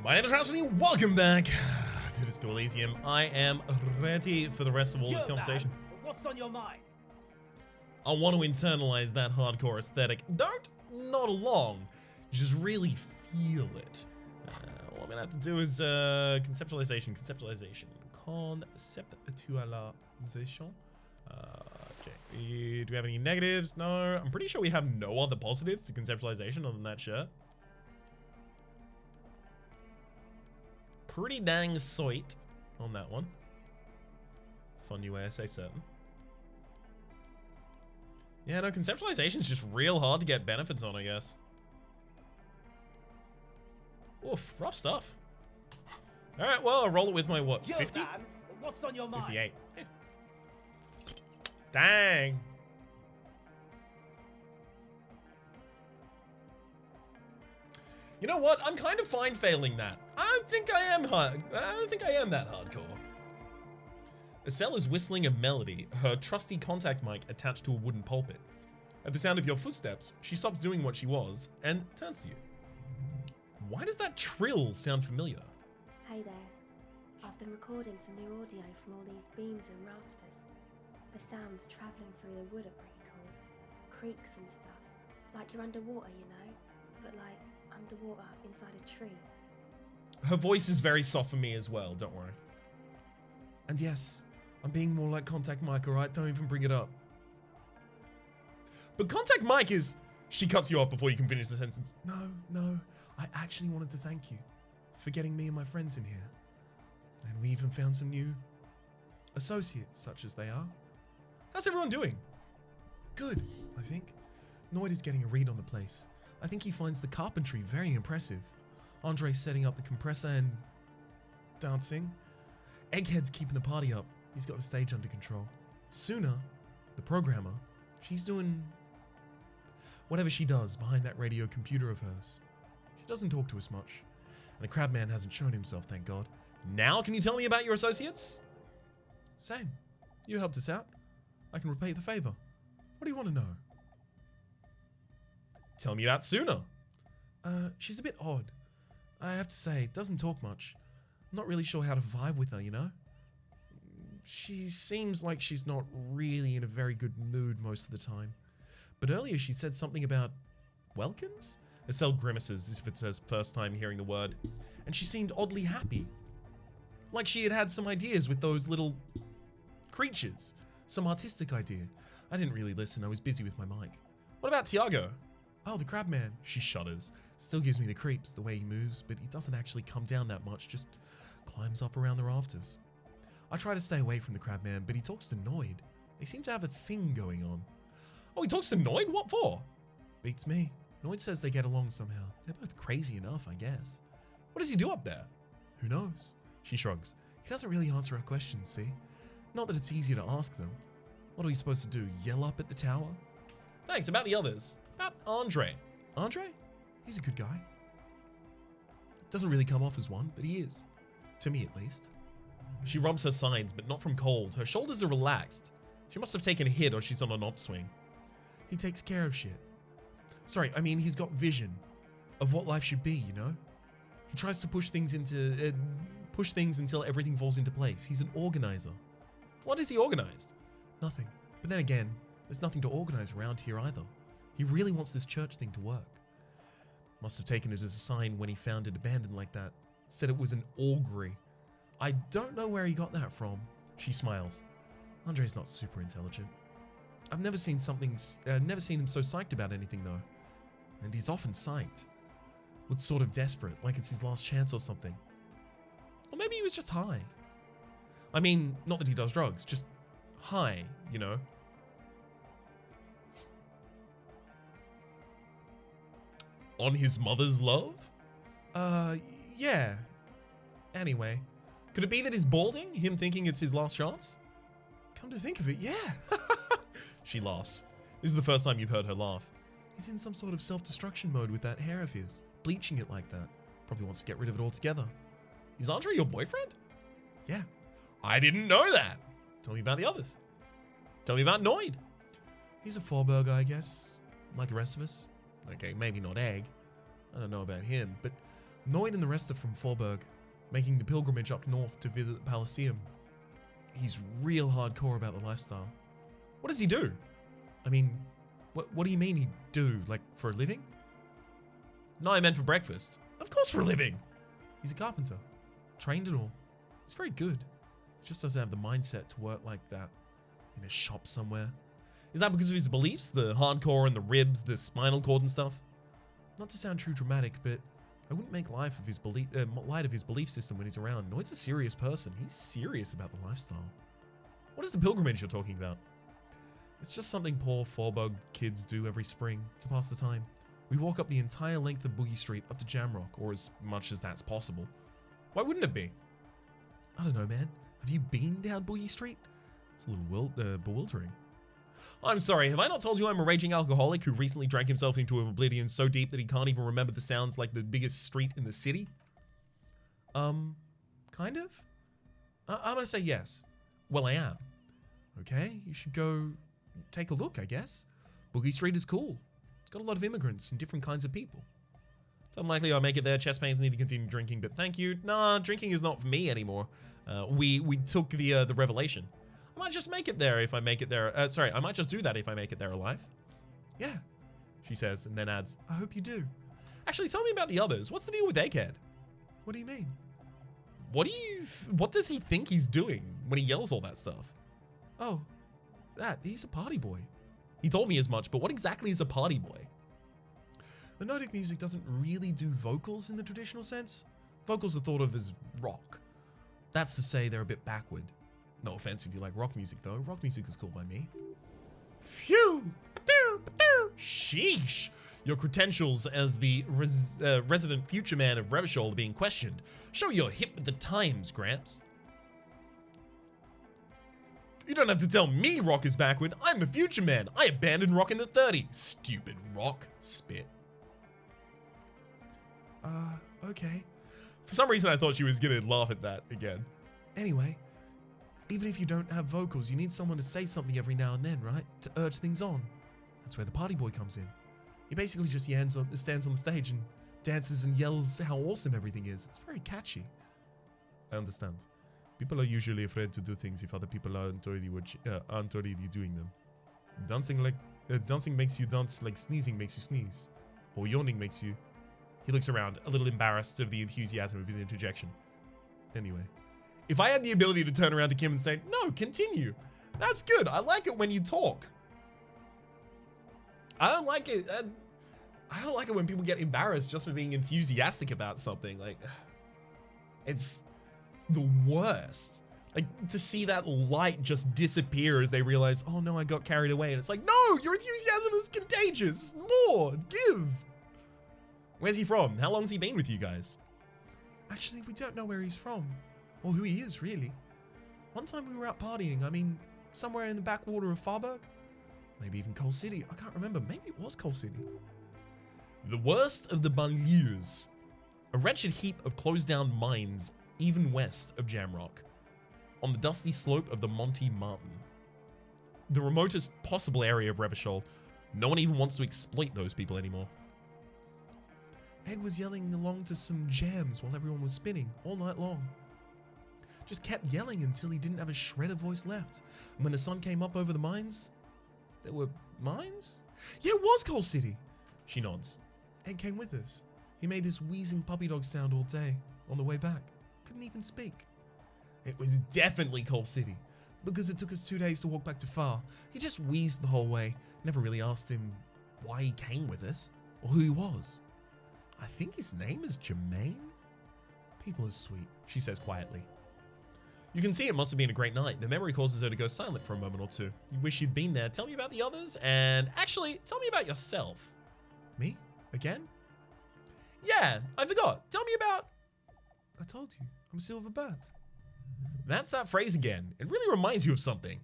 My name is Rhapsody, welcome back to Disco Elysium. I am ready for the rest of all this conversation. Man, what's on your mind? I want to internalize that hardcore aesthetic. Don't nod along, just really feel it. What I'm gonna have to do is conceptualization. Okay, do we have any negatives? No, I'm pretty sure we have no other positives to conceptualization other than that shirt. Pretty dang sweet on that one. Fun new way I say certain. Yeah, no, conceptualization is just real hard to get benefits on, I guess. Oof, rough stuff. Alright, well, I'll roll it with my, what, 50? Man, what's on your mind? 58. Yeah. Dang. You know what? I'm kind of fine failing that. I don't think I am that hardcore. Estelle is whistling a melody, her trusty contact mic attached to a wooden pulpit. At the sound of your footsteps, she stops doing what she was and turns to you. Why does that trill sound familiar? Hey there. I've been recording some new audio from all these beams and rafters. The sounds travelling through the wood are pretty cool. Creaks and stuff. Like you're underwater, you know? But like underwater inside a tree. Her voice is very soft for me as well, don't worry. And yes, I'm being more like Contact Mike, alright? Don't even bring it up. But Contact Mike is... She cuts you off before you can finish the sentence. No, I actually wanted to thank you for getting me and my friends in here. And we even found some new associates, such as they are. How's everyone doing? Good, I think. Noid is getting a read on the place. I think he finds the carpentry very impressive. Andre's setting up the compressor and dancing. Egghead's keeping the party up. He's got the stage under control. Suna, the programmer, she's doing whatever she does behind that radio computer of hers. She doesn't talk to us much. And the Crabman hasn't shown himself, thank God. Now can you tell me about your associates? Same. You helped us out. I can repay the favor. What do you want to know? Tell me about Suna. She's a bit odd. I have to say, doesn't talk much. I'm not really sure how to vibe with her, you know? She seems like she's not really in a very good mood most of the time. But earlier she said something about Welkins? Estelle grimaces as if it's her first time hearing the word. And she seemed oddly happy. Like she had had some ideas with those little creatures. Some artistic idea. I didn't really listen, I was busy with my mic. What about Tiago? Oh, the Crabman. She shudders. Still gives me the creeps, the way he moves, but he doesn't actually come down that much, just climbs up around the rafters. I try to stay away from the Crabman, but he talks to Noid. They seem to have a thing going on. Oh, he talks to Noid? What for? Beats me. Noid says they get along somehow. They're both crazy enough, I guess. What does he do up there? Who knows? She shrugs. He doesn't really answer our questions, see? Not that it's easier to ask them. What are we supposed to do, yell up at the tower? Thanks, about the others. About Andre. Andre? He's a good guy. Doesn't really come off as one, but he is. To me, at least. She rubs her sides, but not from cold. Her shoulders are relaxed. She must have taken a hit or she's on an upswing. He takes care of shit. Sorry, I mean, he's got vision of what life should be, you know? He tries to push things until everything falls into place. He's an organizer. What is he organized? Nothing. But then again, there's nothing to organize around here either. He really wants this church thing to work. Must have taken it as a sign when he found it abandoned like that. Said it was an augury. I don't know where he got that from. She smiles. Andre's not super intelligent. I've never seen him so psyched about anything though. And he's often psyched. Looks sort of desperate, like it's his last chance or something. Or maybe he was just high. I mean, not that he does drugs, just high, you know. On his mother's love? Yeah. Anyway, could it be that he's balding? Him thinking it's his last chance? Come to think of it, yeah. She laughs. This is the first time you've heard her laugh. He's in some sort of self-destruction mode with that hair of his, bleaching it like that. Probably wants to get rid of it altogether. Is Andre your boyfriend? Yeah. I didn't know that. Tell me about the others. Tell me about Noid. He's a four-burger, I guess. Like the rest of us. Okay, maybe not egg. I don't know about him, but Noid and the rest are from Forberg, making the pilgrimage up north to visit the Elysium. He's real hardcore about the lifestyle. What does he do? I mean, what do you mean he do? Like, for a living? No, I meant for breakfast. Of course for a living! He's a carpenter. Trained and all. He's very good. He just doesn't have the mindset to work like that in a shop somewhere. Is that because of his beliefs? The hardcore and the ribs, the spinal cord and stuff? Not to sound too dramatic, but I wouldn't make light of his belief system when he's around. Noid's a serious person. He's serious about the lifestyle. What is the pilgrimage you're talking about? It's just something poor Forberg kids do every spring to pass the time. We walk up the entire length of Boogie Street up to Jamrock, or as much as that's possible. Why wouldn't it be? I don't know, man. Have you been down Boogie Street? It's a little bewildering. I'm sorry, have I not told you I'm a raging alcoholic who recently drank himself into oblivion so deep that he can't even remember the sounds like the biggest street in the city? Kind of? I'm gonna say yes. Well, I am. Okay, you should go take a look, I guess. Boogie Street is cool. It's got a lot of immigrants and different kinds of people. It's unlikely I'll make it there. Chest pains, need to continue drinking, but thank you. Nah, drinking is not for me anymore. We took the revelation. I might just make it there if I make it there. Sorry, I might just do that if I make it there alive. Yeah, she says, and then adds, I hope you do. Actually, tell me about the others. What's the deal with Egghead? What do you mean? What does he think he's doing when he yells all that stuff? Oh, he's a party boy. He told me as much, but what exactly is a party boy? The Nordic music doesn't really do vocals in the traditional sense. Vocals are thought of as rock. That's to say they're a bit backward. No offense if you like rock music though. Rock music is cool by me. Phew! Sheesh! Your credentials as the resident future man of Revachol are being questioned. Show you're hip with the times, Gramps. You don't have to tell me rock is backward. I'm the future man. I abandoned rock in the 30s. Stupid rock. Spit. Okay. For some reason I thought she was gonna laugh at that again. Anyway, even if you don't have vocals, you need someone to say something every now and then, right? To urge things on. That's where the party boy comes in. He basically just stands on the stage and dances and yells how awesome everything is. It's very catchy. I understand. People are usually afraid to do things if other people aren't already doing them. Dancing makes you dance like sneezing makes you sneeze. Or yawning makes you... He looks around, a little embarrassed of the enthusiasm of his interjection. Anyway. If I had the ability to turn around to Kim and say, no, continue. That's good. I like it when you talk. I don't like it. I don't like it when people get embarrassed just for being enthusiastic about something. Like, it's the worst. Like, to see that light just disappear as they realize, oh no, I got carried away. And it's like, no, your enthusiasm is contagious. More, give. Where's he from? How long's he been with you guys? Actually, we don't know where he's from. Or who he is, really. One time we were out partying, I mean, somewhere in the backwater of Farburg. Maybe even Coal City. I can't remember. Maybe it was Coal City. The worst of the banlieues. A wretched heap of closed-down mines even west of Jamrock, on the dusty slope of the Monte Martin. The remotest possible area of Revachol. No one even wants to exploit those people anymore. Egg was yelling along to some jams while everyone was spinning all night long. Just kept yelling until he didn't have a shred of voice left. And when the sun came up over the mines... There were mines? Yeah, it was Coal City! She nods. Egg came with us. He made this wheezing puppy dog sound all day, on the way back. Couldn't even speak. It was definitely Coal City. Because it took us 2 days to walk back to Far. He just wheezed the whole way. Never really asked him why he came with us, or who he was. I think his name is Jermaine? People are sweet, she says quietly. You can see it must have been a great night. The memory causes her to go silent for a moment or two. You wish you'd been there. Tell me about the others, and actually, tell me about yourself. Me? Again? Yeah, I forgot. Tell me about... I told you, I'm Silverbird. That's that phrase again. It really reminds you of something.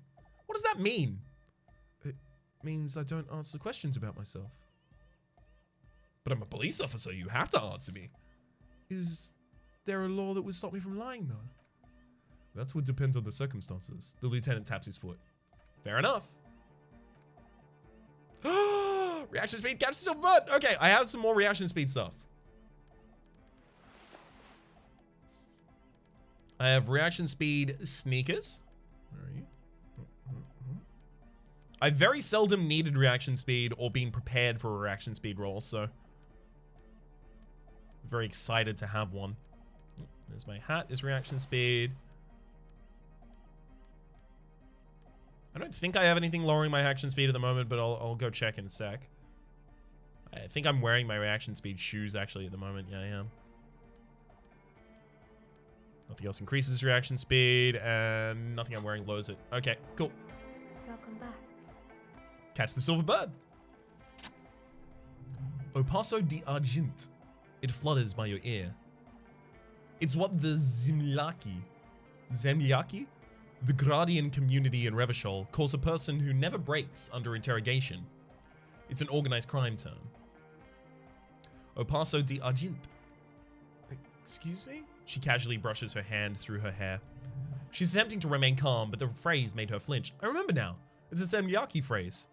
What does that mean? It means I don't answer questions about myself. But I'm a police officer, you have to answer me. Is there a law that would stop me from lying, though? That would depend on the circumstances. The lieutenant taps his foot. Fair enough. Reaction speed, catch Silverbird. Okay, I have some more reaction speed stuff. I have reaction speed sneakers. Where are you? I very seldom needed reaction speed or been prepared for a reaction speed roll, so very excited to have one. There's my hat, is reaction speed. I don't think I have anything lowering my action speed at the moment, but I'll go check in a sec. I think I'm wearing my reaction speed shoes actually at the moment. Yeah, I am. Nothing else increases reaction speed, and nothing I'm wearing lowers it. Okay, cool. Welcome back. Catch the silver bird. O paso di argent. It flutters by your ear. It's what the Zemliaki, the Gradian community in Revachol, calls a person who never breaks under interrogation. It's an organized crime term. O paso di argent. Excuse me? She casually brushes her hand through her hair. She's attempting to remain calm, but the phrase made her flinch. I remember now. It's a Zemliaki phrase.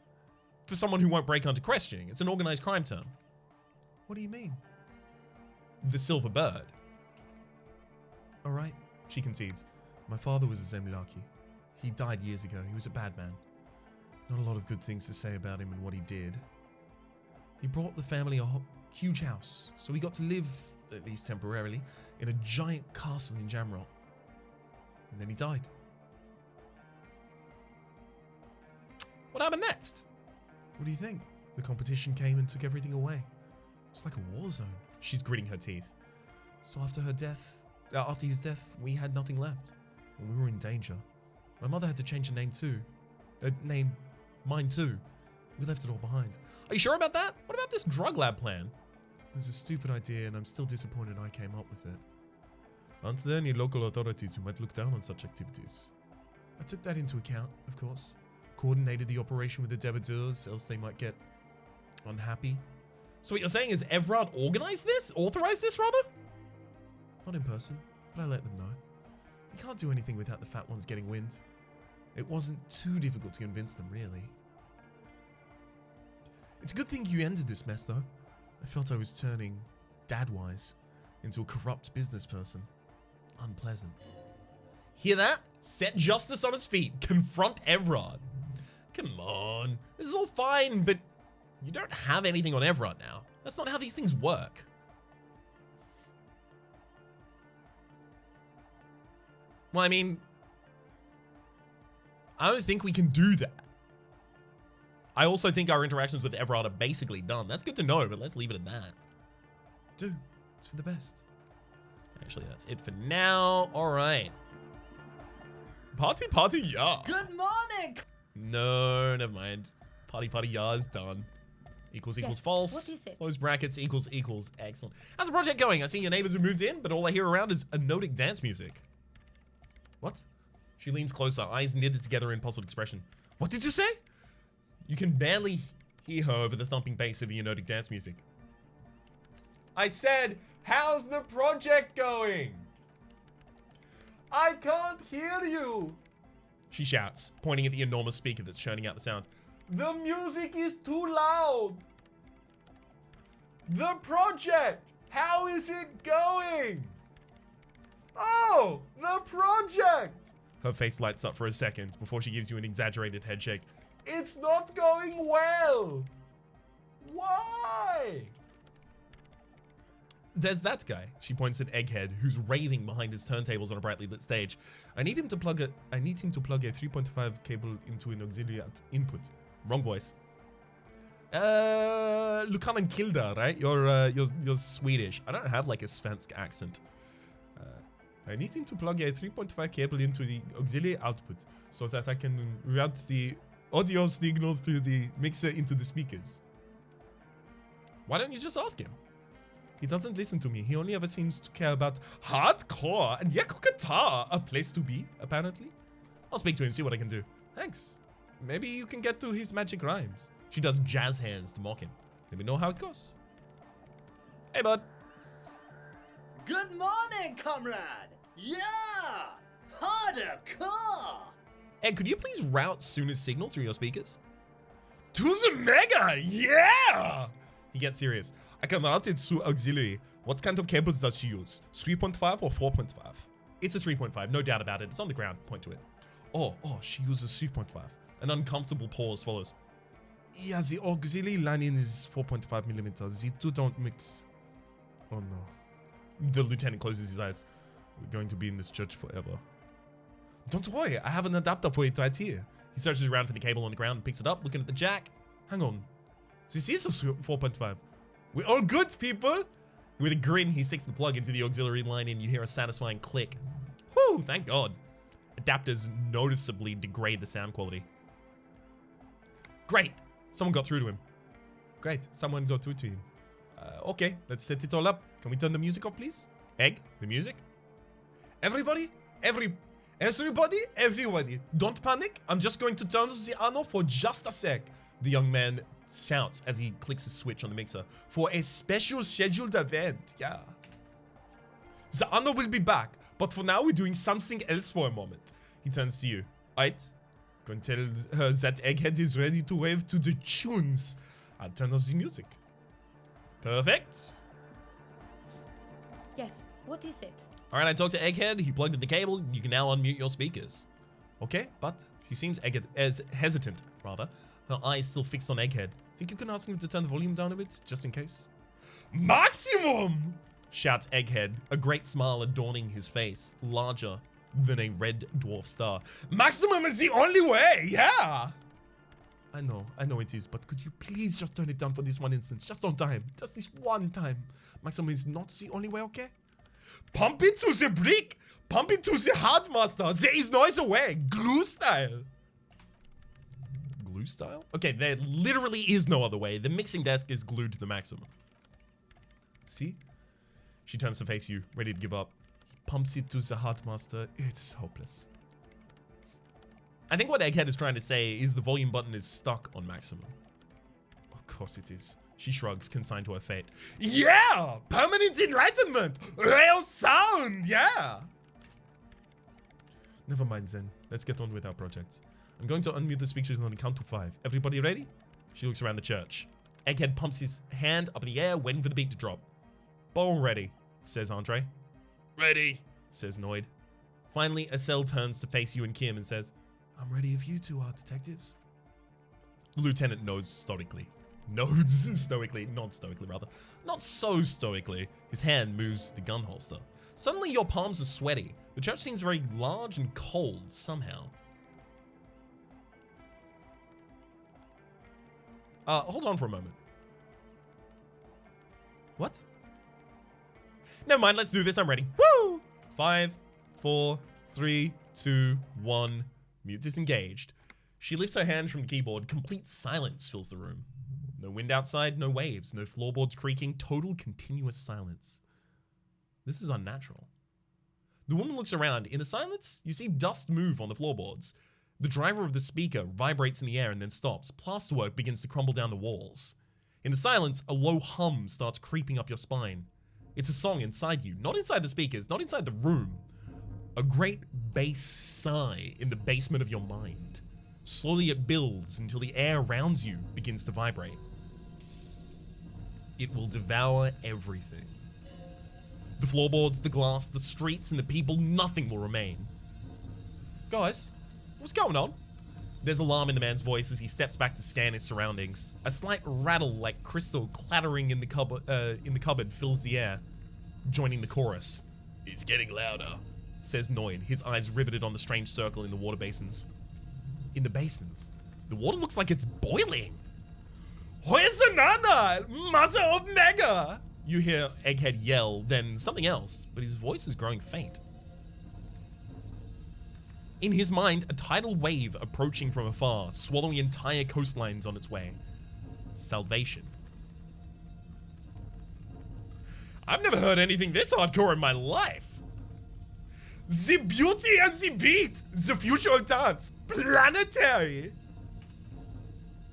For someone who won't break under questioning. It's an organized crime term. What do you mean? The silver bird. All right, she concedes. My father was a Zemliaki. He died years ago. He was a bad man. Not a lot of good things to say about him and what he did. He brought the family a huge house, so we got to live, at least temporarily, in a giant castle in Jamrot. And then he died. What happened next? What do you think? The competition came and took everything away. It's like a war zone. She's gritting her teeth. So after his death, we had nothing left. And we were in danger. My mother had to change her name too. Mine too. We left it all behind. Are you sure about that? What about this drug lab plan? It was a stupid idea and I'm still disappointed I came up with it. Aren't there any local authorities who might look down on such activities? I took that into account, of course. Coordinated the operation with the debiteurs, else they might get unhappy. So what you're saying is Evrard organized this? Authorized this, rather? Not in person, but I let them know. You can't do anything without the fat ones getting wind. It wasn't too difficult to convince them, really. It's a good thing you ended this mess, though. I felt I was turning, dad-wise, into a corrupt business person. Unpleasant. Hear that? Set justice on its feet. Confront Evrard. Come on. This is all fine, but you don't have anything on Evrard now. That's not how these things work. Well, I mean, I don't think we can do that. I also think our interactions with Evrard are basically done. That's good to know, but let's leave it at that. Do. It's for the best. Actually, that's it for now. All right. Party, yeah. Good morning! No, never mind. Party, yeah is done. Equals false. What is it? Close brackets, equals. Excellent. How's the project going? I see your neighbors have moved in, but all I hear around is anodic dance music. What? She leans closer, eyes knitted together in puzzled expression. What did you say? You can barely hear her over the thumping bass of the anodic dance music. I said, how's the project going? I can't hear you. She shouts, pointing at the enormous speaker that's churning out the sound. The music is too loud. The project, how is it going? Oh, the project. Her face lights up for a second before she gives you an exaggerated head shake. It's not going well. Why? There's that guy. She points at Egghead, who's raving behind his turntables on a brightly lit stage. I need him to plug a 3.5 cable into an auxiliary input. Wrong voice. Lukanen Kilda, right? You're Swedish. I don't have like a Svensk accent. I need him to plug a 3.5 cable into the auxiliary output so that I can route the audio signal through the mixer into the speakers. Why don't you just ask him? He doesn't listen to me. He only ever seems to care about hardcore and Yakukatar, a place to be, apparently. I'll speak to him, see what I can do. Thanks. Maybe you can get to his magic rhymes. She does jazz hands to mock him. Let me know how it goes. Hey, bud. Good morning, comrade! Yeah! Hardcore! Hey, could you please route Suna's signal through your speakers? To the mega! Yeah! He gets serious. I can route it through auxiliary. What kind of cables does she use? 3.5 or 4.5? It's a 3.5, no doubt about it. It's on the ground. Point to it. Oh, she uses 3.5. An uncomfortable pause follows. Yeah, the auxiliary lining is 4.5 millimeters. The two don't mix. Oh no. The lieutenant closes his eyes. We're going to be in this church forever. Don't worry, I have an adapter for it right here. He searches around for the cable on the ground and picks it up, looking at the jack. Hang on. This is a 4.5. We're all good, people. With a grin, he sticks the plug into the auxiliary line and you hear a satisfying click. Whew, thank God. Adapters noticeably degrade the sound quality. Great. Someone got through to him. Great. Someone got through to him. Okay, let's set it all up. Can we turn the music off, please? Egg, the music. Everybody, everybody, don't panic. I'm just going to turn the on for just a sec. The young man shouts as he clicks a switch on the mixer for a special scheduled event. Yeah. The honor will be back, but for now we're doing something else for a moment. He turns to you. Alright. Go and tell her that Egghead is ready to wave to the tunes. I'll turn off the music. Perfect. Yes, what is it? Alright, I talked to Egghead. He plugged in the cable. You can now unmute your speakers. Okay, but she seems hesitant, rather. Her eyes still fixed on Egghead. Think you can ask him to turn the volume down a bit, just in case? Maximum! Shouts Egghead, a great smile adorning his face, larger than a red dwarf star. Maximum is the only way, yeah! I know it is, but could you please just turn it down for this one instance? Just on time. Just this one time. Maximum is not the only way, okay? Pump it to the brick! Pump it to the hardmaster! There is no other way! Glue style! Glue style? Okay, there literally is no other way. The mixing desk is glued to the Maximum. See? She turns to face you, ready to give up. He pumps it to the hardmaster. It's hopeless. I think what Egghead is trying to say is the volume button is stuck on Maximum. Of course it is. She shrugs, consigned to her fate. Yeah! Permanent enlightenment! Real sound! Yeah! Never mind then. Let's get on with our project. I'm going to unmute the speakers on the count to 5. Everybody ready? She looks around the church. Egghead pumps his hand up in the air, waiting for the beat to drop. Ball ready, says Andre. Ready, says Noid. Finally, Acel turns to face you and Kim and says, I'm ready if you two are detectives. The lieutenant nods stoically. Nods stoically, not stoically rather. Not so stoically. His hand moves the gun holster. Suddenly your palms are sweaty. The church seems very large and cold somehow. Hold on for a moment. What? Never mind, let's do this. I'm ready. Woo! 5, 4, 3, 2, 1. Mute disengaged. She lifts her hand from the keyboard. Complete silence fills the room. No wind outside, no waves, no floorboards creaking. Total continuous silence. This is unnatural. The woman looks around. In the silence, you see dust move on the floorboards. The driver of the speaker vibrates in the air and then stops. Plasterwork begins to crumble down the walls. In the silence, a low hum starts creeping up your spine. It's a song inside you, not inside the speakers, not inside the room. A great bass sigh in the basement of your mind. Slowly it builds until the air around you begins to vibrate. It will devour everything. The floorboards, the glass, the streets, and the people, nothing will remain. Guys, what's going on? There's alarm in the man's voice as he steps back to scan his surroundings. A slight rattle like crystal clattering in the cupboard fills the air, joining the chorus. It's getting louder, says Noid, his eyes riveted on the strange circle in the water basins. In the basins, the water looks like it's boiling. Where's the Nana? Mother of Mega! You hear Egghead yell, then something else, but his voice is growing faint. In his mind, a tidal wave approaching from afar, swallowing entire coastlines on its way. Salvation. I've never heard anything this hardcore in my life. The beauty and the beat, the future of dance, planetary.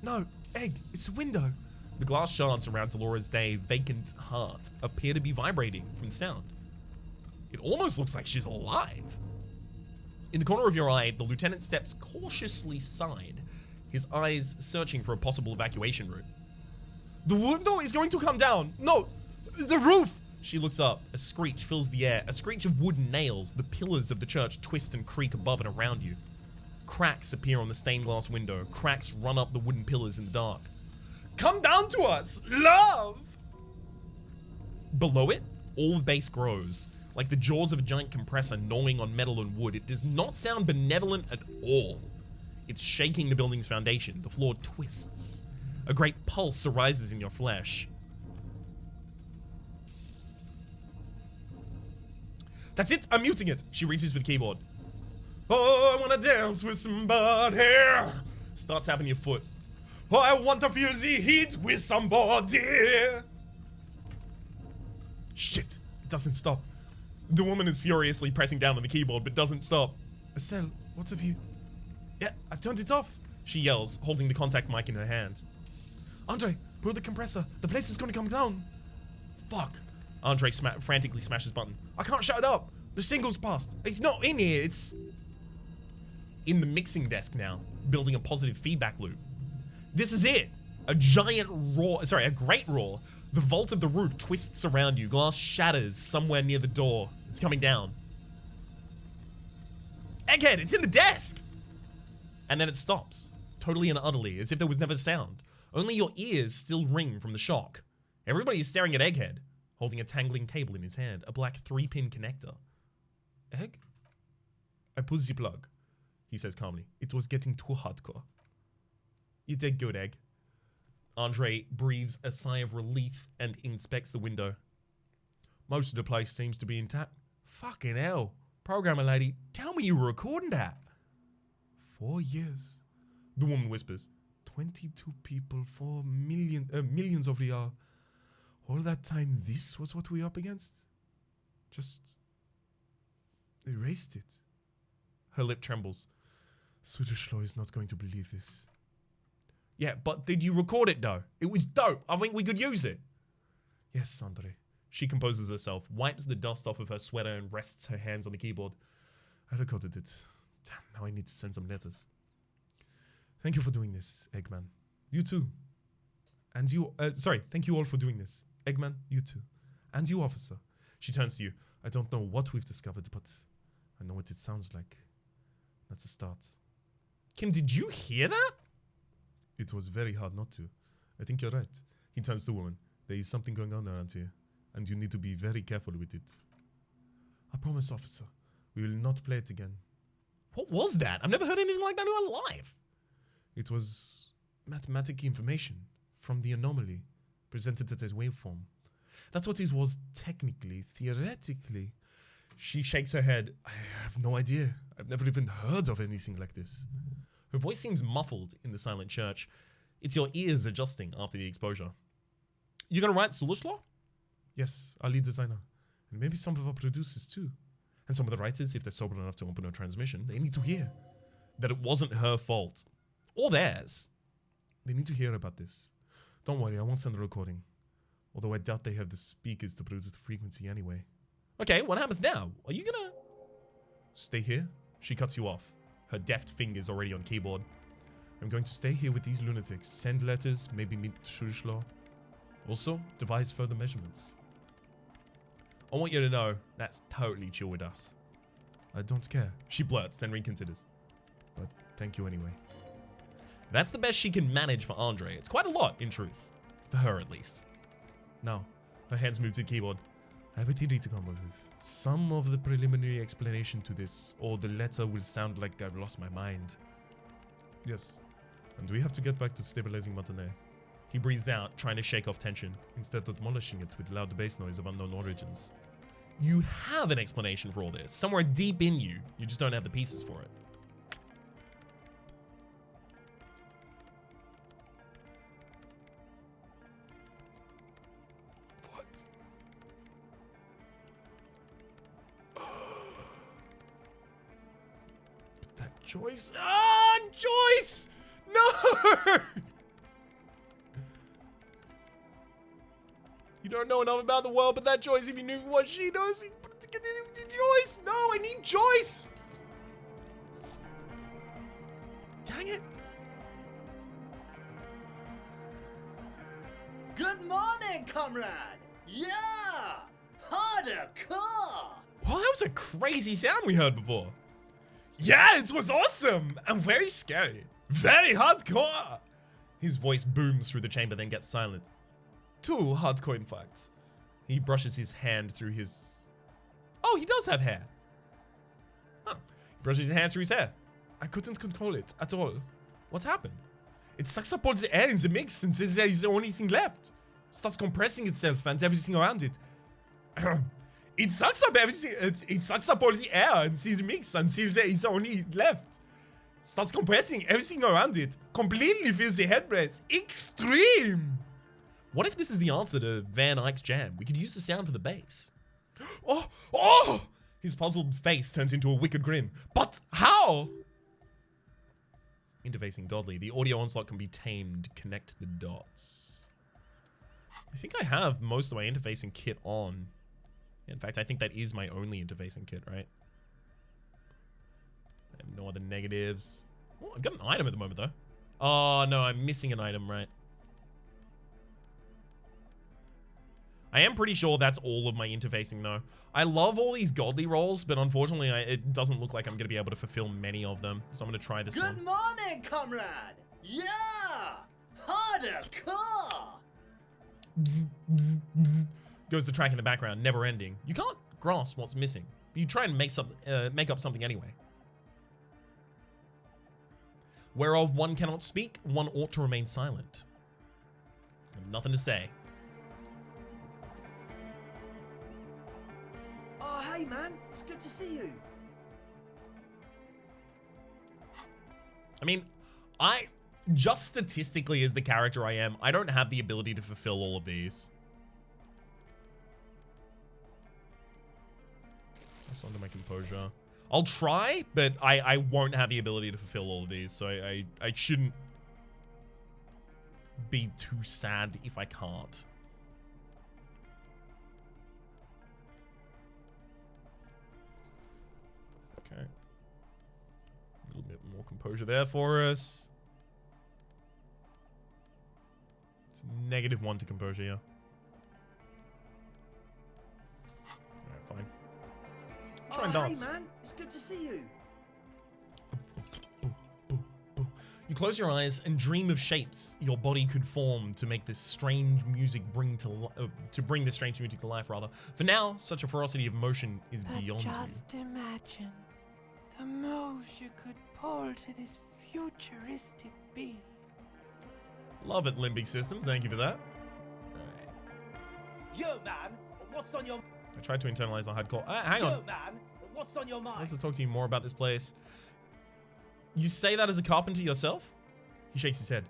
No, Egg, it's a window. The glass shards around Delora's vacant heart appear to be vibrating from sound. It almost looks like she's alive. In the corner of your eye, the lieutenant steps cautiously aside, his eyes searching for a possible evacuation route. The window is going to come down. No, the roof. She looks up. A screech fills the air. A screech of wooden nails. The pillars of the church twist and creak above and around you. Cracks appear on the stained glass window. Cracks run up the wooden pillars in the dark. Come down to us, love! Below it, all the bass grows. Like the jaws of a giant compressor gnawing on metal and wood. It does not sound benevolent at all. It's shaking the building's foundation. The floor twists. A great pulse arises in your flesh. That's it, I'm muting it. She reaches for the keyboard. Oh, I wanna dance with somebody. Start tapping your foot. Oh, I want to feel the heat with somebody. Shit, it doesn't stop. The woman is furiously pressing down on the keyboard, but doesn't stop. Estelle, what have you... Yeah, I've turned it off, she yells, holding the contact mic in her hand. Andre, pull the compressor. The place is gonna come down. Fuck. Andre frantically smashes button. I can't shut it up. The single's passed. It's not in here. It's in the mixing desk now, building a positive feedback loop. This is it. A giant roar. Sorry, a great roar. The vault of the roof twists around you. Glass shatters somewhere near the door. It's coming down. Egghead, it's in the desk. And then it stops, totally and utterly, as if there was never sound. Only your ears still ring from the shock. Everybody is staring at Egghead, holding a tangling cable in his hand, a black 3-pin connector. Egg? I pulled the plug, he says calmly. It was getting too hardcore. You did good, Egg. Andre breathes a sigh of relief and inspects the window. Most of the place seems to be intact. Fucking hell. Programmer lady, tell me you were recording that. 4 years. The woman whispers. 22 people, 4 million, millions of real. All that time, this was what we were up against? Just erased it. Her lip trembles. Swedish law is not going to believe this. Yeah, but did you record it though? It was dope. I think we could use it. Yes, Andre. She composes herself, wipes the dust off of her sweater and rests her hands on the keyboard. I recorded it. Damn, now I need to send some letters. Thank you for doing this, Eggman. You too. And you, thank you all for doing this. Eggman, you too. And you, officer. She turns to you. I don't know what we've discovered, but I know what it sounds like. That's a start. Kim, did you hear that? It was very hard not to. I think you're right. He turns to the woman. There is something going on around here, and you need to be very careful with it. I promise, officer. We will not play it again. What was that? I've never heard anything like that in my life. It was mathematical information from the anomaly, presented as waveform. That's what it was technically, theoretically. She shakes her head. I have no idea. I've never even heard of anything like this. Her voice seems muffled in the silent church. It's your ears adjusting after the exposure. You gonna write Swedish law? Yes, our lead designer. And maybe some of our producers too. And some of the writers, if they're sober enough to open a transmission, they need to hear that it wasn't her fault. Or theirs. They need to hear about this. Don't worry, I won't send a recording. Although I doubt they have the speakers to produce the frequency anyway. Okay, what happens now? Are you gonna... Stay here? She cuts you off. Her deft fingers already on keyboard. I'm going to stay here with these lunatics. Send letters, maybe meet Swedish law. Also, devise further measurements. I want you to know, that's totally chill with us. I don't care. She blurts, then reconsiders. But thank you anyway. That's the best she can manage for Andre. It's quite a lot, in truth. For her, at least. Now, her hands move to the keyboard. I have a theory to come up with. Some of the preliminary explanation to this, or the letter will sound like I've lost my mind. Yes. And we have to get back to stabilizing Montenay. He breathes out, trying to shake off tension, instead of demolishing it with loud bass noise of unknown origins. You have an explanation for all this. Somewhere deep in you. You just don't have the pieces for it. What? But that Joyce... Ah, Joyce! No! You don't know enough about the world, but that Joyce, if you knew what she knows, Joyce! No, I need Joyce! Dang it! Good morning, comrade! Yeah! Hardcore! Well, that was a crazy sound we heard before. Yeah, it was awesome and very scary. Very hardcore. His voice booms through the chamber, then gets silent. Too hardcore, in fact. He brushes his hand through his... Oh, he does have hair. Huh. He brushes his hand through his hair. I couldn't control it at all. What happened? It sucks up all the air in the mix until there is the only thing left. Starts compressing itself and everything around it. It sucks up everything. It sucks up all the air until the mix until there is only left. Starts compressing everything around it. Completely fills the headrest. Extreme. What if this is the answer to Van Eyck's jam? We could use the sound for the bass. Oh! His puzzled face turns into a wicked grin. But how? Interfacing godly. The audio onslaught can be tamed. Connect the dots. I think I have most of my interfacing kit on. In fact, I think that is my only interfacing kit, right? I have no other negatives. Oh, I've got an item at the moment, though. Oh, no, I'm missing an item, right? I am pretty sure that's all of my interfacing, though. I love all these godly rolls, but unfortunately, it doesn't look like I'm going to be able to fulfill many of them. So I'm going to try this one. Good morning, comrade! Yeah! Hardcore! Bzz, bzz, bzz. Goes the track in the background, never ending. You can't grasp what's missing, but you try and make up something anyway. Whereof one cannot speak, one ought to remain silent. Nothing to say. Oh, hey man, it's good to see you. I mean, just statistically as the character I am, I don't have the ability to fulfill all of these. Just under my composure. I'll try, but I won't have the ability to fulfill all of these, so I shouldn't be too sad if I can't. Okay. A little bit more composure there for us. It's -1 to composure, yeah. Alright, fine. Try and dance. Hey man, it's good to see you. You close your eyes and dream of shapes your body could form to make this strange music bring this strange music to life, rather. For now, such a ferocity of motion is beyond you. Just imagine the moves you could pull to this futuristic beat. Love it, limbic system. Thank you for that. Alright. Yo man, what's on your... I tried to internalize the hardcore. Hang on. Yo man, what's on your mind? Let's talk to you more about this place. You say that as a carpenter yourself? He shakes his head.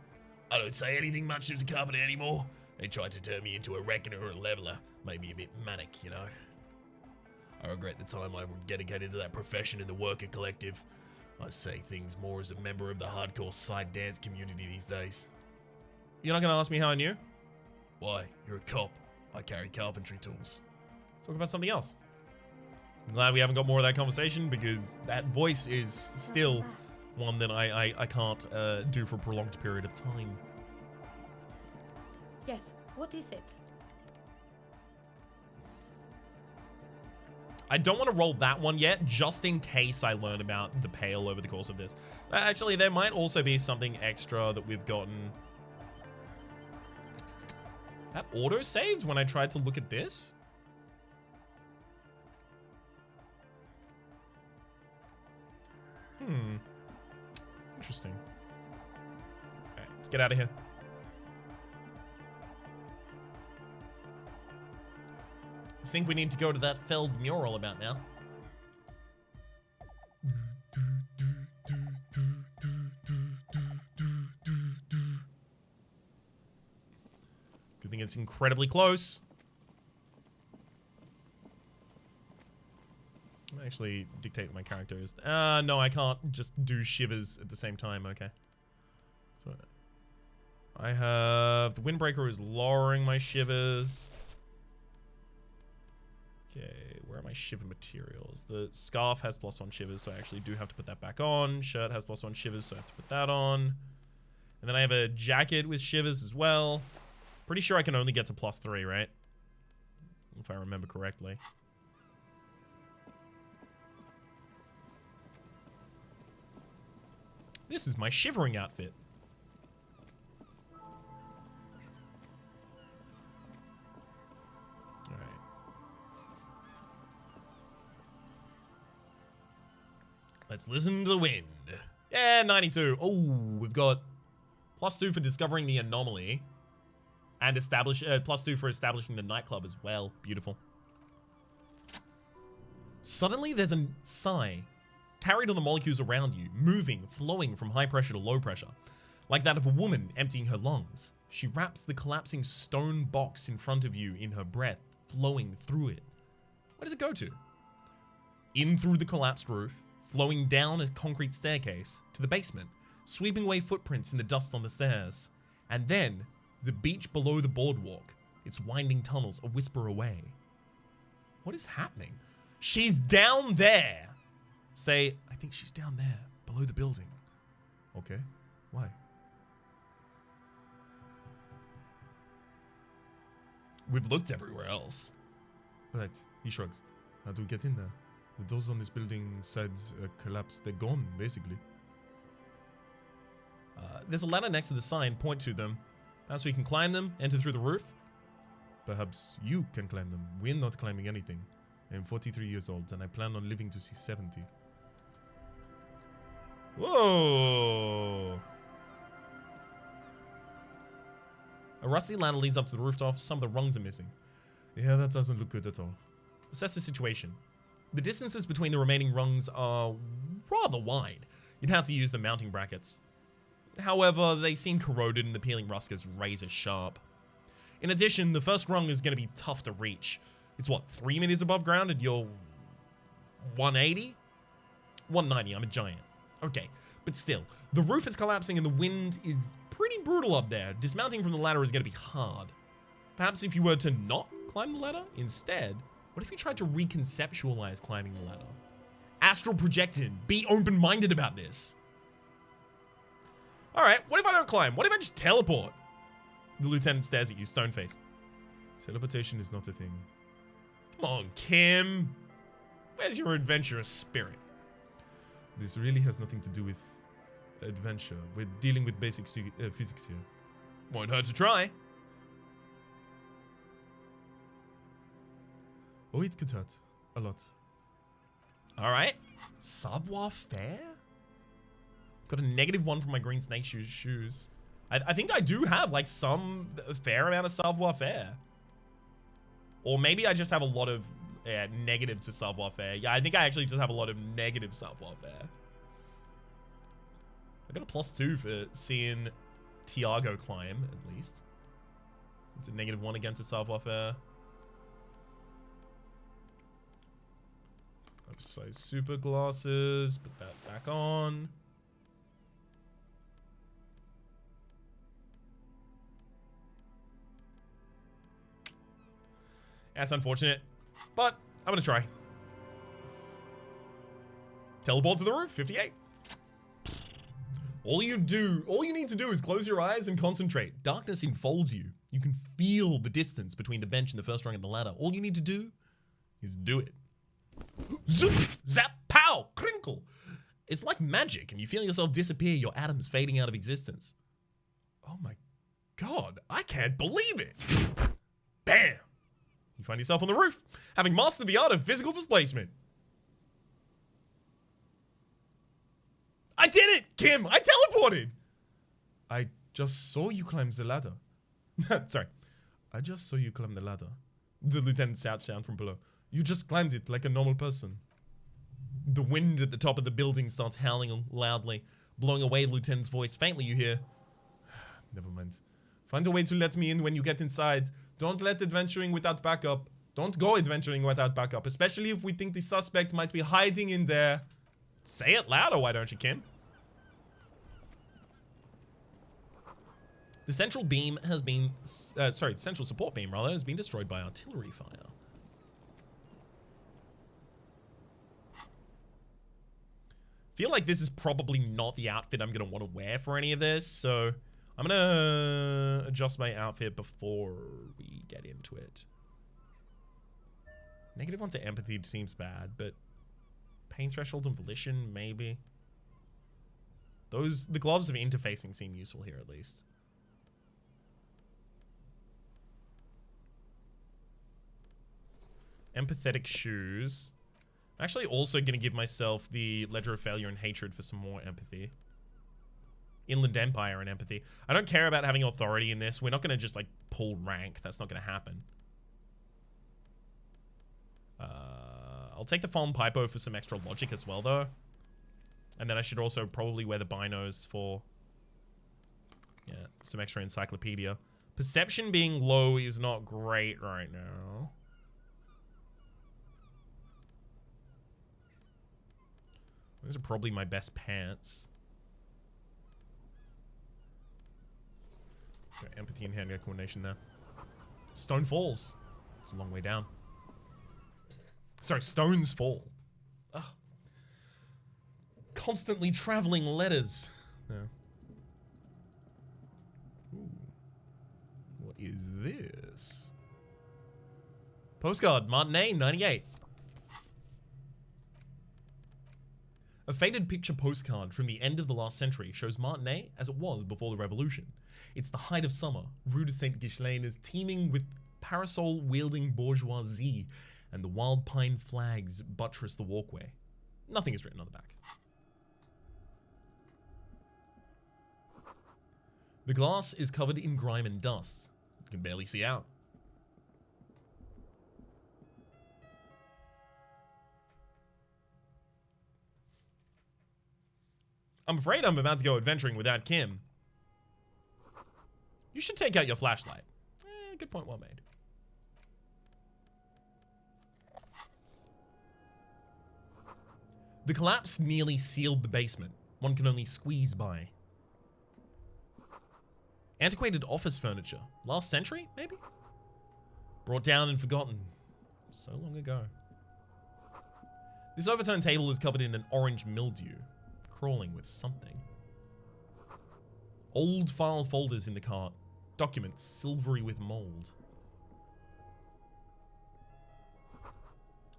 I don't say anything much as a carpenter anymore. They tried to turn me into a reckoner or a leveler. Maybe a bit manic, you know. I regret the time I dedicated to that profession in the worker collective. I say things more as a member of the hardcore side dance community these days. You're not going to ask me how I knew? Why? You're a cop. I carry carpentry tools. Let's talk about something else. I'm glad we haven't got more of that conversation because that voice is still one that I can't do for a prolonged period of time. Yes, what is it? I don't want to roll that one yet, just in case I learn about the Pale over the course of this. Actually, there might also be something extra that we've gotten. That auto-saved when I tried to look at this? Interesting. Alright, let's get out of here. I think we need to go to that Feld mural about now. Good thing it's incredibly close. I'll actually dictate what my character is. No, I can't just do shivers at the same time. Okay. So I have the windbreaker is lowering my shivers. Okay, where are my shiver materials? The scarf has +1 shivers, so I actually do have to put that back on. Shirt has +1 shivers, so I have to put that on. And then I have a jacket with shivers as well. Pretty sure I can only get to +3, right? if I remember correctly. This is my shivering outfit. Alright. Let's listen to the wind. Yeah, 92. Oh, we've got +2 for discovering the anomaly. And +2 for establishing the nightclub as well. Beautiful. Suddenly there's a sigh carried on the molecules around you, moving, flowing from high pressure to low pressure, like that of a woman emptying her lungs. She wraps the collapsing stone box in front of you in her breath, flowing through it. Where does it go to? In through the collapsed roof, flowing down a concrete staircase to the basement, sweeping away footprints in the dust on the stairs, and then the beach below the boardwalk, its winding tunnels a whisper away. What is happening? She's down there! Say, I think she's down there, below the building. Okay, why? We've looked everywhere else. Right, he shrugs. How do we get in there? The doors on this building sides collapsed. They're gone, basically. There's a ladder next to the sign. Point to them. Perhaps we can climb them, enter through the roof. Perhaps you can climb them. We're not climbing anything. I'm 43 years old, and I plan on living to see 70. Whoa! A rusty ladder leads up to the rooftop. Some of the rungs are missing. Yeah, that doesn't look good at all. Assess the situation. The distances between the remaining rungs are rather wide. You'd have to use the mounting brackets. However, they seem corroded and the peeling rust is razor sharp. In addition, the first rung is going to be tough to reach. It's what, 3 meters above ground and you're 180? 190, I'm a giant. Okay, but still, the roof is collapsing and the wind is pretty brutal up there. Dismounting from the ladder is going to be hard. Perhaps if you were to not climb the ladder, instead, what if you tried to reconceptualize climbing the ladder? Astral projected. Be open-minded about this. Alright, what if I don't climb? What if I just teleport? The lieutenant stares at you, stone-faced. Teleportation is not a thing. Come on, Kim. Where's your adventurous spirit? This really has nothing to do with adventure. We're dealing with basic physics here. Won't hurt to try. Oh, it could hurt. A lot. Alright. Savoir-faire? Got a -1 from my green snake shoes. I think I do have, like, some fair amount of savoir-faire. Or maybe I just have a lot of negative to savoir-faire. Yeah, I think I actually just have a lot of negative savoir-faire. I got a +2 for seeing Tiago climb, at least. It's a -1 again to savoir-faire. Size super glasses. Put that back on. That's unfortunate, but I'm gonna try. Teleport to the roof, 58. All you need to do is close your eyes and concentrate. Darkness enfolds you. You can feel the distance between the bench and the first rung of the ladder. All you need to do is do it. Zoop! Zap! Pow! Crinkle! It's like magic, and you feel yourself disappear, your atoms fading out of existence. Oh my god, I can't believe it! Bam! You find yourself on the roof, having mastered the art of physical displacement. I did it, Kim! I teleported! I just saw you climb the ladder. Sorry. I just saw you climb the ladder. The lieutenant shouts down from below. You just climbed it like a normal person. The wind at the top of the building starts howling loudly, blowing away the lieutenant's voice. Faintly you hear, never mind. Find a way to let me in when you get inside. Don't let adventuring without backup. Don't go adventuring without backup, especially if we think the suspect might be hiding in there. Say it louder, why don't you, Kim? The central beam has been, the central support beam, rather, has been destroyed by artillery fire. Feel like this is probably not the outfit I'm going to want to wear for any of this, so I'm going to adjust my outfit before we get into it. -1 to empathy seems bad, but pain threshold and volition, maybe. The gloves of interfacing seem useful here at least. Empathetic shoes. I'm actually also going to give myself the Ledger of Failure and Hatred for some more empathy. Inland Empire and empathy. I don't care about having authority in this. We're not going to just like pull rank. That's not going to happen. I'll take the Fallen Pipo for some extra logic as well, though. And then I should also probably wear the binos for, yeah, some extra encyclopedia. Perception being low is not great right now. Those are probably my best pants. Got empathy and hand-eye coordination there. Stone Falls. It's a long way down. Sorry, Stones Fall. Ugh. Constantly traveling letters. Yeah. Ooh. What is this? Postcard, Martinet, 98. A faded picture postcard from the end of the last century shows Martinet as it was before the revolution. It's the height of summer. Rue de Saint-Ghislain is teeming with parasol-wielding bourgeoisie, and the wild pine flags buttress the walkway. Nothing is written on the back. The glass is covered in grime and dust. You can barely see out. I'm afraid I'm about to go adventuring without Kim. You should take out your flashlight. Good point, well made. The collapse nearly sealed the basement. One can only squeeze by. Antiquated office furniture. Last century, maybe? Brought down and forgotten. So long ago. This overturned table is covered in an orange mildew, crawling with something. Old file folders in the cart. Documents silvery with mold.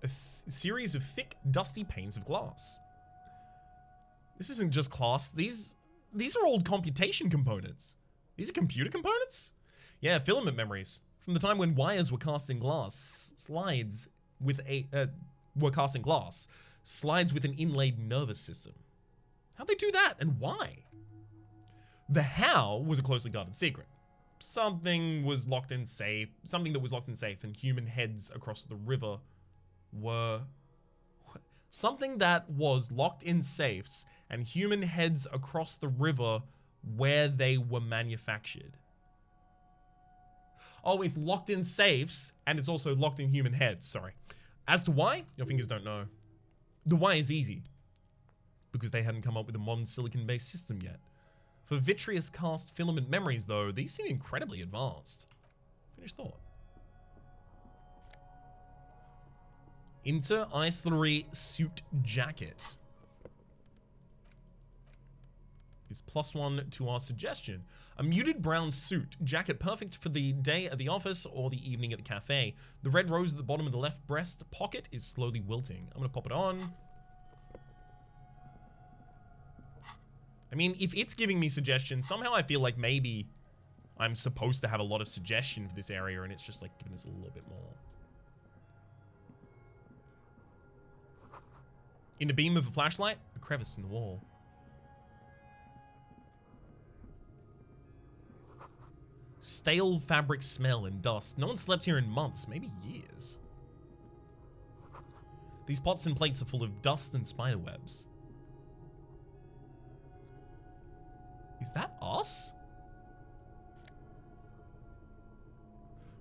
A series of thick, dusty panes of glass. This isn't just glass. These are old computation components. These are computer components? Yeah, filament memories. From the time when wires were cast in glass, slides with an inlaid nervous system. How'd they do that, and why? The how was a closely guarded secret. Something that was locked in safe, and human heads across the river were... Something that was locked in safes and human heads across the river where they were manufactured. Oh, it's locked in safes and it's also locked in human heads. Sorry. As to why, your fingers don't know. The why is easy. Because they hadn't come up with a modern silicon-based system yet. For vitreous cast filament memories, though, these seem incredibly advanced. Finished thought. Inter-Islary suit jacket. Is +1 to our suggestion. A muted brown suit jacket, perfect for the day at the office or the evening at the cafe. The red rose at the bottom of the left breast pocket is slowly wilting. I'm gonna pop it on. I mean, if it's giving me suggestions, somehow I feel like maybe I'm supposed to have a lot of suggestion for this area and it's just like giving us a little bit more. In the beam of a flashlight, a crevice in the wall. Stale fabric smell and dust. No one slept here in months, maybe years. These pots and plates are full of dust and spider webs. Is that us?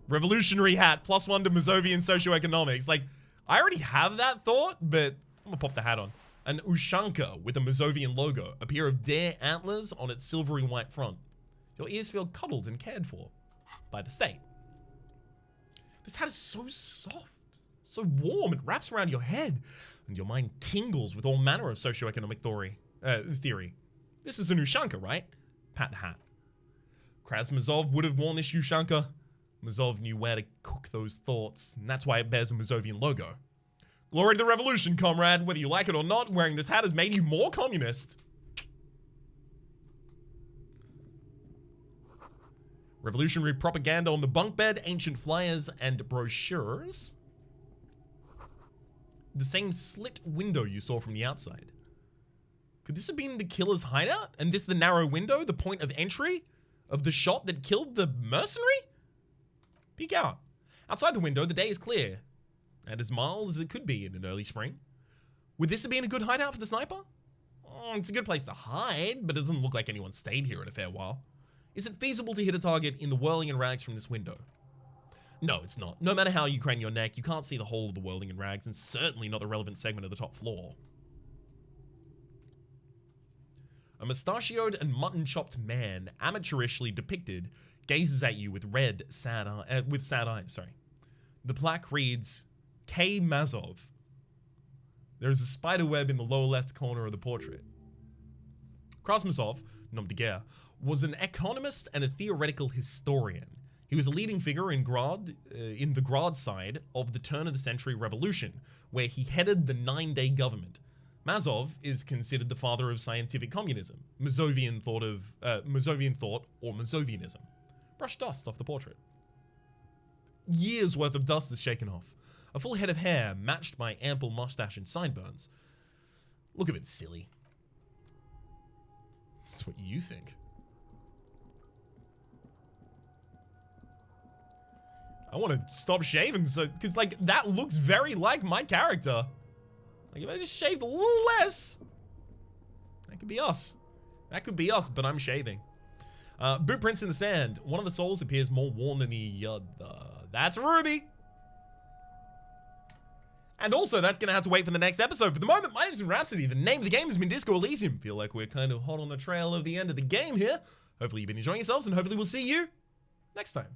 Revolutionary hat, +1 to Mazovian socioeconomics. Like, I already have that thought, but I'm gonna pop the hat on. An Ushanka with a Mazovian logo. A pair of dare antlers on its silvery white front. Your ears feel cuddled and cared for by the state. This hat is so soft, so warm, it wraps around your head, and your mind tingles with all manner of socioeconomic theory. This is an Ushanka, right? Pat the hat. Krasmazov would have worn this Ushanka Mazov knew where to cook those thoughts, and that's why it bears a Mazovian logo. Glory to the revolution, comrade. Whether you like it or not, wearing this hat has made you more communist. Revolutionary propaganda on the bunk bed, ancient flyers, and brochures. The same slit window you saw from the outside. Could this have been the killer's hideout? And this the narrow window, the point of entry of the shot that killed the mercenary? Peek out. Outside the window, the day is clear, and as mild as it could be in an early spring. Would this have been a good hideout for the sniper? Oh, it's a good place to hide, but it doesn't look like anyone stayed here in a fair while. Is it feasible to hit a target in the whirling and rags from this window? No, it's not. No matter how you crane your neck, you can't see the whole of the whirling and rags, and certainly not the relevant segment of the top floor. A mustachioed and mutton-chopped man, amateurishly depicted, gazes at you with sad eyes. The plaque reads, K. Mazov. There is a spider web in the lower left corner of the portrait. Krasmazov, nom de guerre, was an economist and a theoretical historian. He was a leading figure in the Grad side of the turn-of-the-century revolution, where he headed the 9-day government. Mazov is considered the father of scientific communism, Mazovian thought or Mazovianism. Brush dust off the portrait. Years worth of dust is shaken off. A full head of hair matched by ample mustache and sideburns. Look a bit silly. That's what you think. I want to stop shaving, because like that looks very like my character. Like if I just shaved a little less, that could be us. That could be us, but I'm shaving. Boot prints in the sand. One of the soles appears more worn than the other. That's Ruby. And also, that's gonna have to wait for the next episode. For the moment, my name's Rhapsody. The name of the game has been Disco Elysium. Feel like we're kind of hot on the trail of the end of the game here. Hopefully you've been enjoying yourselves, and hopefully we'll see you next time.